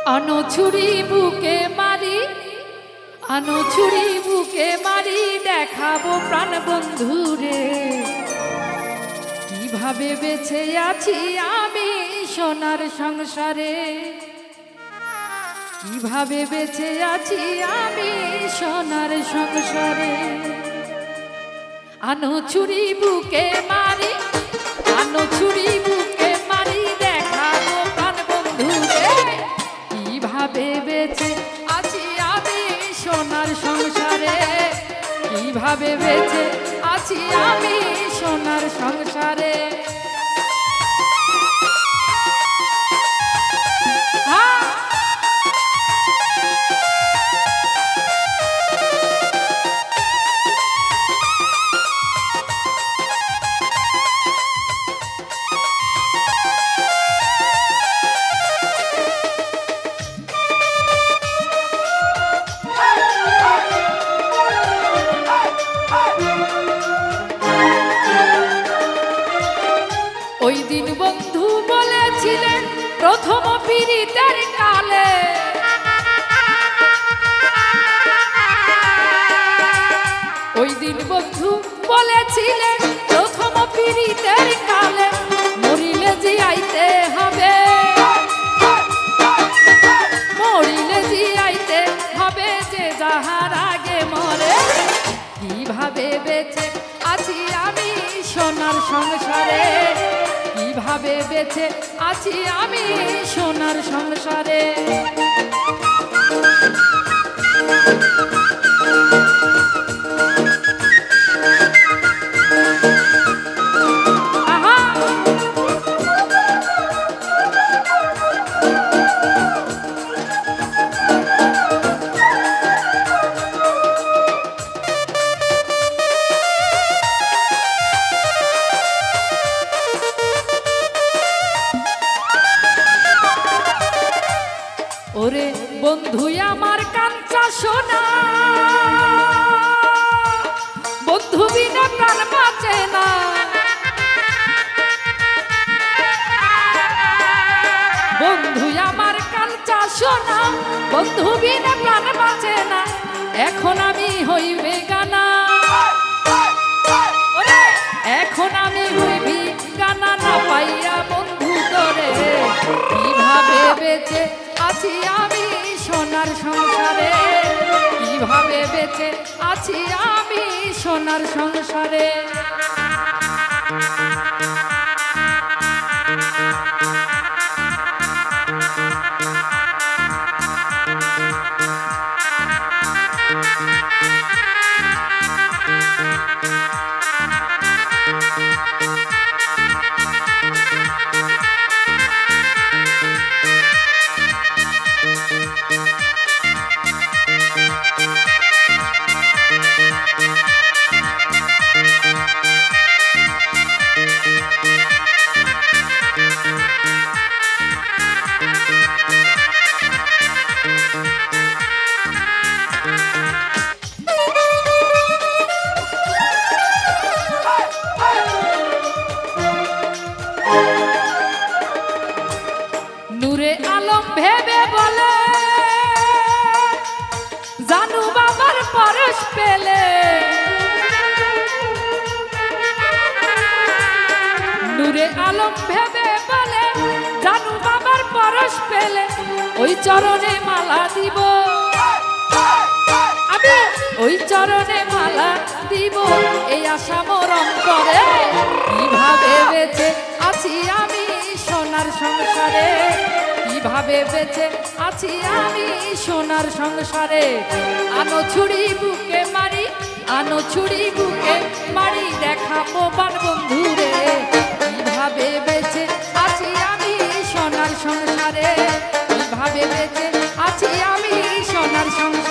আনো ছুরি বুকে মারি, আনো ছুরি বুকে মারি, দেখাবো প্রাণ বন্ধুরে কিভাবে বেঁচে আছি আমি সোনার সংসারে, কিভাবে বেঁচে আছি আমি সোনার সংসারে। আনো ছুরি বুকে মারি, আনো ছুরি বুকে মারি, দেখাবো প্রাণ বন্ধুরে কিভাবে বেঁচে আছি আমি সোনার সংসারে, কিভাবে বেঁচে আছি আমি সোনার সংসারে। ওই দিন বন্ধু বলেছিলেন প্রথম পীড়িতের কালে, ওই দিন বন্ধু বলেছিলেন প্রথম পীড়িতের কালে, মরিলে জিয়াইতে হবে, মরিলে জিয়াইতে হবে যে যাহার আগে মরে, কিভাবে বেঁচে আছি আমি সোনার সংসারে, কিভাবে বেঁচে আছি আমি সোনার সংসারে। ওরে বন্ধু আমার কাঞ্চা সোনা, বন্ধু বিনা প্রাণ বাঁচে না, বন্ধু আমার কাঞ্চা সোনা, বন্ধু বিনা প্রাণ বাঁচে না, এখন আমি হইবে গানা, এখন আমি হইবি গানা, না পাইয়া বন্ধু তোরে কিভাবে বেঁচে আছি আমি সোনার সংসারে, কিভাবে বেঁচে আছি আমি সোনার সংসারে। নূরে আলম ভেবে বলে জানু বাবার পরশ পেলে, নূরে আলম ভেবে বলে জানু বাবার পরশ পেলে, ওই চরণে মালা দিব আমি, ওই চরণে মালা দিব, এই আশা মরম করে কিভাবে বেঁচে আছি আমি সোনার সংসারে, কিভাবে বেঁচে আছি আমি সোনার সংসারে। আনো ছুরি বুকে মারি, আনো ছুরি বুকে মারি, দেখাবো প্রাণ বন্ধুরে কিভাবে বেঁচে আছি আমি সোনার সংসারে, কিভাবে বেঁচে আছি আমি সোনার সংসারে।